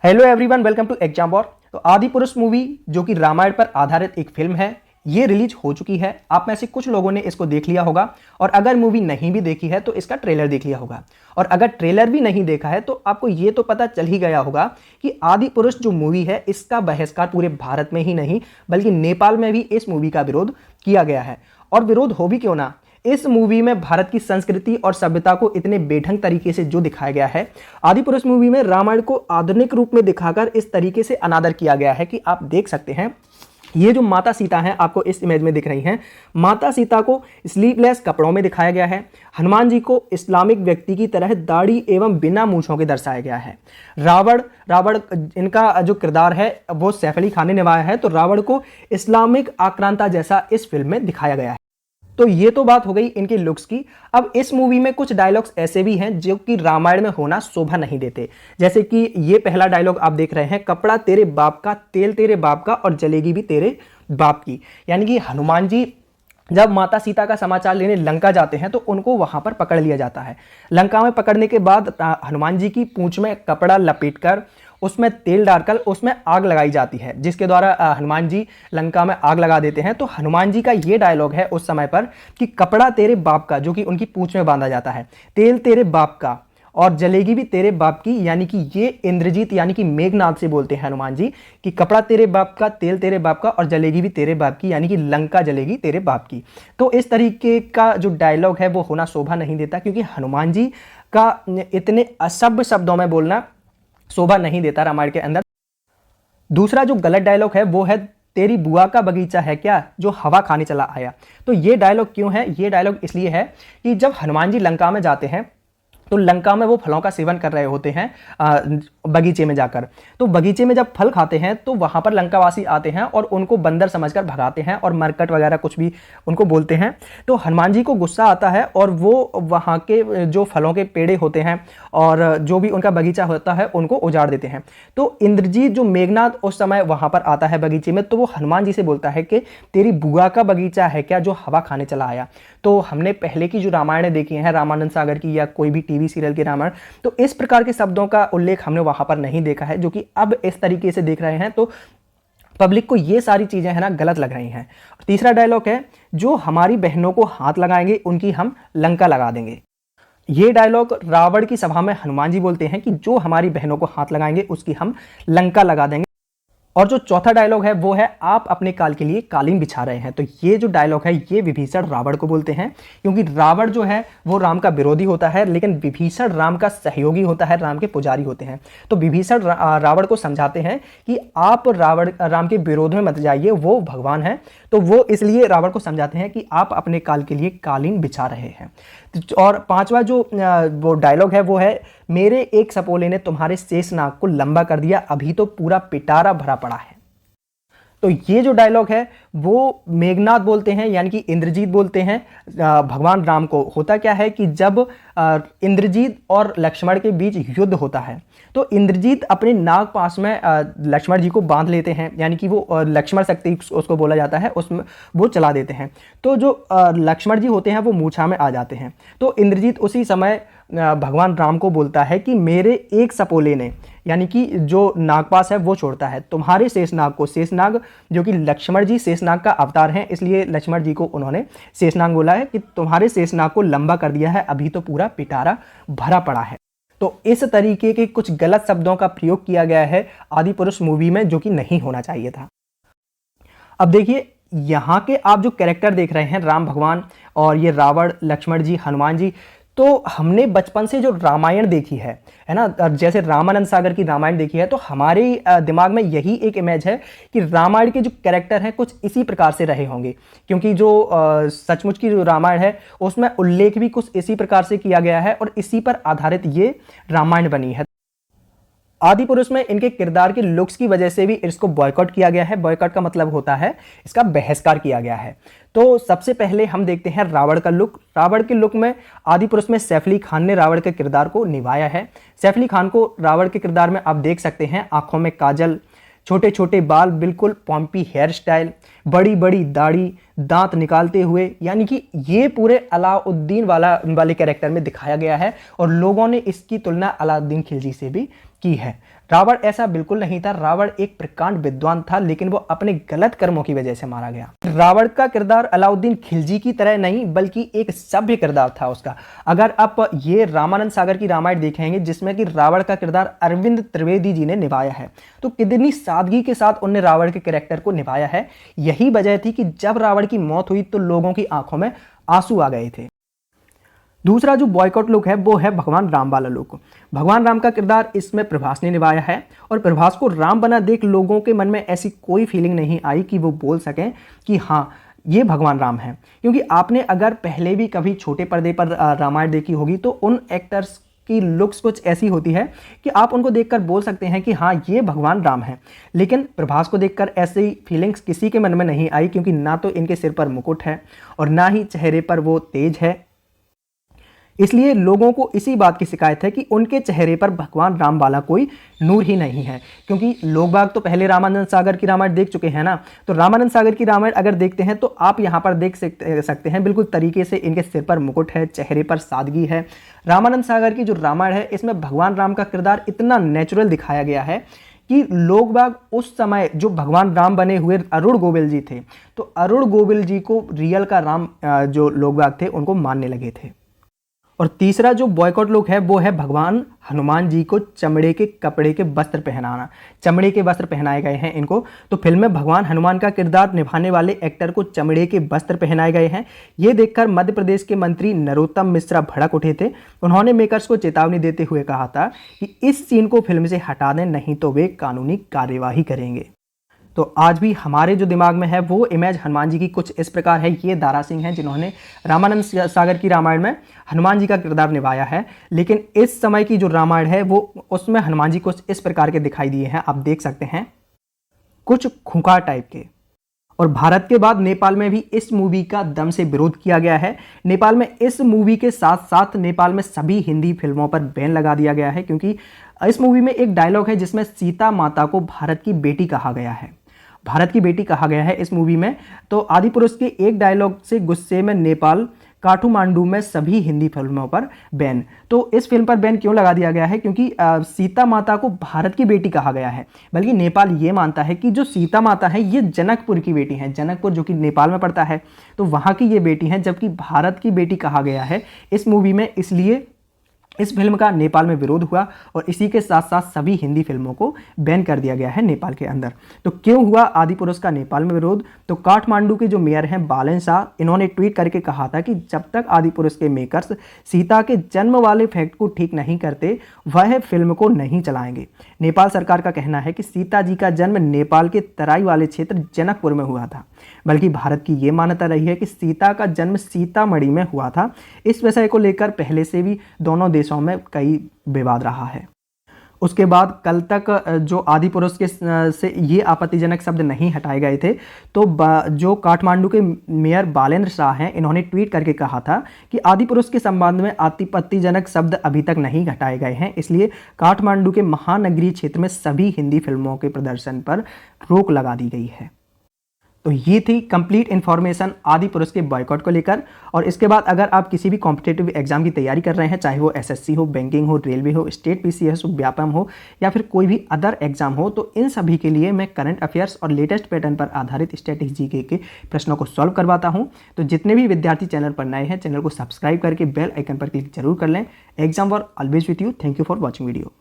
Hello everyone, welcome to exam war. तो आदि पुरुष मूवी जो कि रामायण पर आधारित एक फिल्म है, ये रिलीज हो चुकी है। आप में से कुछ लोगों ने इसको देख लिया होगा और अगर मूवी नहीं भी देखी है तो इसका ट्रेलर देख लिया होगा। और अगर ट्रेलर भी नहीं देखा है तो आपको ये तो पता चल ही गया होगा कि आदि पुरुष जो मूवी है इसका बहिष्कार पूरे भारत में ही नहीं बल्कि नेपाल में भी इस मूवी का विरोध किया गया है। और विरोध हो भी क्यों ना, इस मूवी में भारत की संस्कृति और सभ्यता को इतने बेढंग तरीके से जो दिखाया गया है, आदि पुरुष मूवी में रामायण को आधुनिक रूप में दिखाकर इस तरीके से अनादर किया गया है कि आप देख सकते हैं। ये जो माता सीता हैं, आपको इस इमेज में दिख रही हैं, माता सीता को स्लीवलेस कपड़ों में दिखाया गया है। हनुमान जी को इस्लामिक व्यक्ति की तरह दाढ़ी एवं बिना मूंछों के दर्शाया गया है। रावण रावण इनका जो किरदार है वो सैफ अली खान ने निभाया है। तो रावण को इस्लामिक आक्रांता जैसा इस फिल्म में दिखाया गया है। तो ये तो बात हो गई इनके लुक्स की। अब इस मूवी में कुछ डायलॉग्स ऐसे भी हैं जो कि रामायण में होना शोभा नहीं देते। जैसे कि ये पहला डायलॉग आप देख रहे हैं, कपड़ा तेरे बाप का, तेल तेरे बाप का और जलेगी भी तेरे बाप की। यानी कि हनुमान जी जब माता सीता का समाचार लेने लंका जाते हैं तो उनको वहां पर पकड़ लिया जाता है। लंका में पकड़ने के बाद हनुमान जी की पूंछ में कपड़ा लपेटकर उसमें तेल डालकर उसमें आग लगाई जाती है, जिसके द्वारा हनुमान जी लंका में आग लगा देते हैं। तो हनुमान जी का ये डायलॉग है उस समय पर कि कपड़ा तेरे बाप का, जो कि उनकी पूंछ में बांधा जाता है, तेल तेरे बाप का और जलेगी भी तेरे बाप की। यानी कि ये इंद्रजीत यानी कि मेघनाद से बोलते हैं हनुमान जी कि कपड़ा तेरे बाप का, तेल तेरे बाप का और जलेगी भी तेरे बाप की, यानी कि लंका जलेगी तेरे बाप की। तो इस तरीके का जो डायलॉग है वो होना शोभा नहीं देता, क्योंकि हनुमान जी का इतने असभ्य शब्दों में बोलना शोभा नहीं देता रामायण के अंदर। दूसरा जो गलत डायलॉग है वो है, तेरी बुआ का बगीचा है क्या जो हवा खाने चला आया। तो ये डायलॉग क्यों है? ये डायलॉग इसलिए है कि जब हनुमान जी लंका में जाते हैं तो लंका में वो फलों का सेवन कर रहे होते हैं बगीचे में जाकर। तो बगीचे में जब फल खाते हैं तो वहां पर लंकावासी आते हैं और उनको बंदर समझकर भगाते हैं और मरकट वगैरह कुछ भी उनको बोलते हैं। तो हनुमान जी को गुस्सा आता है और वो वहां के जो फलों के पेड़े होते हैं और जो भी उनका बगीचा होता है उनको उजाड़ देते हैं। तो इंद्रजीत जो मेघनाद उस समय वहां पर आता है बगीचे में, तो वो हनुमान जी से बोलता है कि तेरी बुआ का बगीचा है क्या जो हवा खाने चला आया। तो हमने पहले की जो रामायण देखी है, रामानंद सागर की या कोई भी टीवी सीरियल की रामायण, तो इस प्रकार के शब्दों का उल्लेख हमने वहां पर नहीं देखा है, जो कि अब इस तरीके से देख रहे हैं तो पब्लिक को ये सारी चीजें है ना गलत लग रही हैं। तीसरा डायलॉग है, जो हमारी बहनों को हाथ लगाएंगे उनकी हम लंका लगा देंगे। ये डायलॉग रावण की सभा में हनुमान जी बोलते हैं कि जो हमारी बहनों को हाथ लगाएंगे उसकी हम लंका लगा देंगे। और जो चौथा डायलॉग है वो है, आप अपने काल के लिए कालीन बिछा रहे हैं। तो ये जो डायलॉग है ये विभीषण रावण को बोलते हैं, क्योंकि रावण जो है वो राम का विरोधी होता है लेकिन विभीषण राम का सहयोगी होता है, राम के पुजारी होते हैं। तो विभीषण रावण को समझाते हैं कि आप राम के विरोध में मत जाइए, वो भगवान है। तो वो इसलिए रावण को समझाते हैं कि आप अपने काल के लिए कालीन बिछा रहे हैं। और पांचवा जो वो डायलॉग है वो है, मेरे एक सपोले ने तुम्हारे शेषनाग को लंबा कर दिया, अभी तो पूरा पिटारा भरा पड़ा है। तो ये जो डायलॉग है वो मेघनाद बोलते हैं, यानी कि इंद्रजीत बोलते हैं भगवान राम को। होता क्या है कि जब इंद्रजीत और लक्ष्मण के बीच युद्ध होता है तो इंद्रजीत अपने नाग पास में लक्ष्मण जी को बांध लेते हैं, यानी कि वो लक्ष्मण शक्ति उसको बोला जाता है, उसमें वो चला देते हैं। तो जो लक्ष्मण जी होते हैं वो मूछा में आ जाते हैं। तो इंद्रजीत उसी समय भगवान राम को बोलता है कि मेरे एक सपोले ने, यानी कि जो नागपास है वो छोड़ता है, तुम्हारे शेषनाग को, शेषनाग जो कि लक्ष्मण जी शेषनाग का अवतार हैं इसलिए लक्ष्मण जी को उन्होंने शेषनाग बोला है कि तुम्हारे शेषनाग को लंबा कर दिया है, अभी तो पूरा पिटारा भरा पड़ा है। तो इस तरीके के कुछ गलत शब्दों का प्रयोग किया गया है आदि पुरुष मूवी में, जो कि नहीं होना चाहिए था। अब देखिए यहाँ के आप जो कैरेक्टर देख रहे हैं, राम भगवान और ये रावण, लक्ष्मण जी, हनुमान जी, तो हमने बचपन से जो रामायण देखी है ना, जैसे रामानंद सागर की रामायण देखी है, तो हमारे दिमाग में यही एक इमेज है कि रामायण के जो कैरेक्टर हैं कुछ इसी प्रकार से रहे होंगे, क्योंकि जो सचमुच की जो रामायण है उसमें उल्लेख भी कुछ इसी प्रकार से किया गया है और इसी पर आधारित ये रामायण बनी है। आदि पुरुष में इनके किरदार की लुक्स की वजह से भी इसको बॉयकॉट किया गया है। बॉयकॉट का मतलब होता है इसका बहिष्कार किया गया है। तो सबसे पहले हम देखते हैं रावण का लुक। रावण के लुक में आदि पुरुष में सैफ अली खान ने रावण के किरदार को निभाया है। सैफ अली खान को रावण के किरदार में आप देख सकते हैं, आंखों में काजल, छोटे छोटे बाल, बिल्कुल पॉम्पी हेयर स्टाइल, बड़ी बड़ी दाढ़ी, दांत निकालते हुए, यानी कि ये पूरे अलाउद्दीन वाले कैरेक्टर में दिखाया गया है और लोगों ने इसकी तुलना अलाउद्दीन खिलजी से भी की है। रावण ऐसा बिल्कुल नहीं था। रावण एक प्रकांड विद्वान था, लेकिन वो अपने गलत कर्मों की वजह से मारा गया। रावण का किरदार अलाउद्दीन खिलजी की तरह नहीं, बल्कि एक सभ्य किरदार था उसका। अगर आप ये रामानंद सागर की रामायण देखेंगे, जिसमें कि रावण का किरदार अरविंद त्रिवेदी जी ने निभाया है, तो कितनी सादगी के साथ उन्होंने रावण के कैरेक्टर को निभाया है। यही वजह थी कि जब रावण की मौत हुई तो लोगों की आंखों में आंसू आ गए थे। दूसरा जो बॉयकॉट लुक है वो है भगवान राम वाला लुक। भगवान राम का किरदार इसमें प्रभास ने निभाया है, और प्रभास को राम बना देख लोगों के मन में ऐसी कोई फीलिंग नहीं आई कि वो बोल सकें कि हाँ ये भगवान राम है। क्योंकि आपने अगर पहले भी कभी छोटे पर्दे पर रामायण देखी होगी तो उन एक्टर्स की लुक्स कुछ ऐसी होती है कि आप उनको देखकर बोल सकते हैं कि हाँ ये भगवान राम है। लेकिन प्रभास को देखकर ऐसी फीलिंग्स किसी के मन में नहीं आई, क्योंकि ना तो इनके सिर पर मुकुट है और ना ही चेहरे पर वो तेज है। इसलिए लोगों को इसी बात की शिकायत है कि उनके चेहरे पर भगवान राम वाला कोई नूर ही नहीं है। क्योंकि लोग बाग तो पहले रामानंद सागर की रामायण देख चुके हैं ना, तो रामानंद सागर की रामायण अगर देखते हैं तो आप यहाँ पर देख सकते हैं बिल्कुल तरीके से इनके सिर पर मुकुट है, चेहरे पर सादगी है। रामानंद सागर की जो रामायण है इसमें भगवान राम का किरदार इतना नेचुरल दिखाया गया है कि लोग बाग उस समय जो भगवान राम बने हुए अरुण गोविल जी थे, तो अरुण गोविल जी को रियल का राम जो लोग बाग थे उनको मानने लगे थे। और तीसरा जो बॉयकॉट लुक है वो है भगवान हनुमान जी को चमड़े के कपड़े के वस्त्र पहनाना। चमड़े के वस्त्र पहनाए गए हैं इनको। तो फिल्म में भगवान हनुमान का किरदार निभाने वाले एक्टर को चमड़े के वस्त्र पहनाए गए हैं। ये देखकर मध्य प्रदेश के मंत्री नरोत्तम मिश्रा भड़क उठे थे। उन्होंने मेकर्स को चेतावनी देते हुए कहा था कि इस सीन को फिल्म से हटा दें, नहीं तो वे कानूनी कार्यवाही करेंगे। तो आज भी हमारे जो दिमाग में है वो इमेज हनुमान जी की कुछ इस प्रकार है। ये दारा सिंह हैं जिन्होंने रामानंद सागर की रामायण में हनुमान जी का किरदार निभाया है। लेकिन इस समय की जो रामायण है वो उसमें हनुमान जी कुछ इस प्रकार के दिखाई दिए हैं, आप देख सकते हैं, कुछ खूंखार टाइप के। और भारत के बाद नेपाल में भी इस मूवी का दम से विरोध किया गया है। नेपाल में इस मूवी के साथ साथ नेपाल में सभी हिंदी फिल्मों पर बैन लगा दिया गया है, क्योंकि इस मूवी में एक डायलॉग है जिसमें सीता माता को भारत की बेटी कहा गया है। भारत की बेटी कहा गया है इस मूवी में। तो आदि पुरुष के एक डायलॉग से गुस्से में नेपाल काठमांडू में सभी हिंदी फिल्मों पर बैन। तो इस फिल्म पर बैन क्यों लगा दिया गया है? क्योंकि सीता माता को भारत की बेटी कहा गया है, बल्कि नेपाल ये मानता है कि जो सीता माता है ये जनकपुर की बेटी है। जनकपुर जो कि नेपाल में पड़ता है, तो वहाँ की ये बेटी है, जबकि भारत की बेटी कहा गया है इस मूवी में। इसलिए इस फिल्म का नेपाल में विरोध हुआ और इसी के साथ साथ सभी हिंदी फिल्मों को बैन कर दिया गया है नेपाल के अंदर। तो क्यों हुआ आदि पुरुष का नेपाल में विरोध? तो काठमांडू के जो मेयर हैं बालन शाह, इन्होंने ट्वीट करके कहा था कि जब तक आदि पुरुष के मेकर्स सीता के जन्म वाले फैक्ट को ठीक नहीं करते वह फिल्म को नहीं चलाएंगे। नेपाल सरकार का कहना है कि सीता जी का जन्म नेपाल के तराई वाले क्षेत्र जनकपुर में हुआ था, बल्कि भारत की ये मान्यता रही है कि सीता का जन्म सीतामढ़ी में हुआ था। इस विषय को लेकर पहले से भी दोनों देशों में कई विवाद रहा है। उसके बाद कल तक जो आदि पुरुष के से ये आपत्तिजनक शब्द नहीं हटाए गए थे, तो जो काठमांडू के मेयर बालेंद्र शाह हैं, इन्होंने ट्वीट करके कहा था कि आदि पुरुष के संबंध में आपत्तिजनक शब्द अभी तक नहीं हटाए गए हैं, इसलिए काठमांडू के महानगरीय क्षेत्र में सभी हिंदी फिल्मों के प्रदर्शन पर रोक लगा दी गई है। तो ये थी कंप्लीट इन्फॉर्मेशन आदि पुरुष के बॉयकॉट को लेकर। और इसके बाद अगर आप किसी भी कॉम्पिटेटिव एग्जाम की तैयारी कर रहे हैं, चाहे वो एसएससी हो, बैंकिंग हो, रेलवे हो, स्टेट पीसीएस हो, व्यापम हो, या फिर कोई भी अदर एग्जाम हो, तो इन सभी के लिए मैं करंट अफेयर्स और लेटेस्ट पैटर्न पर आधारित स्टैटिक जीके के प्रश्नों को सॉल्व करवाता हूं। तो जितने भी विद्यार्थी चैनल पर नए हैं, चैनल को सब्सक्राइब करके बेल आइकन पर क्लिक जरूर कर लें। Exam war always with you. Thank you for watching video.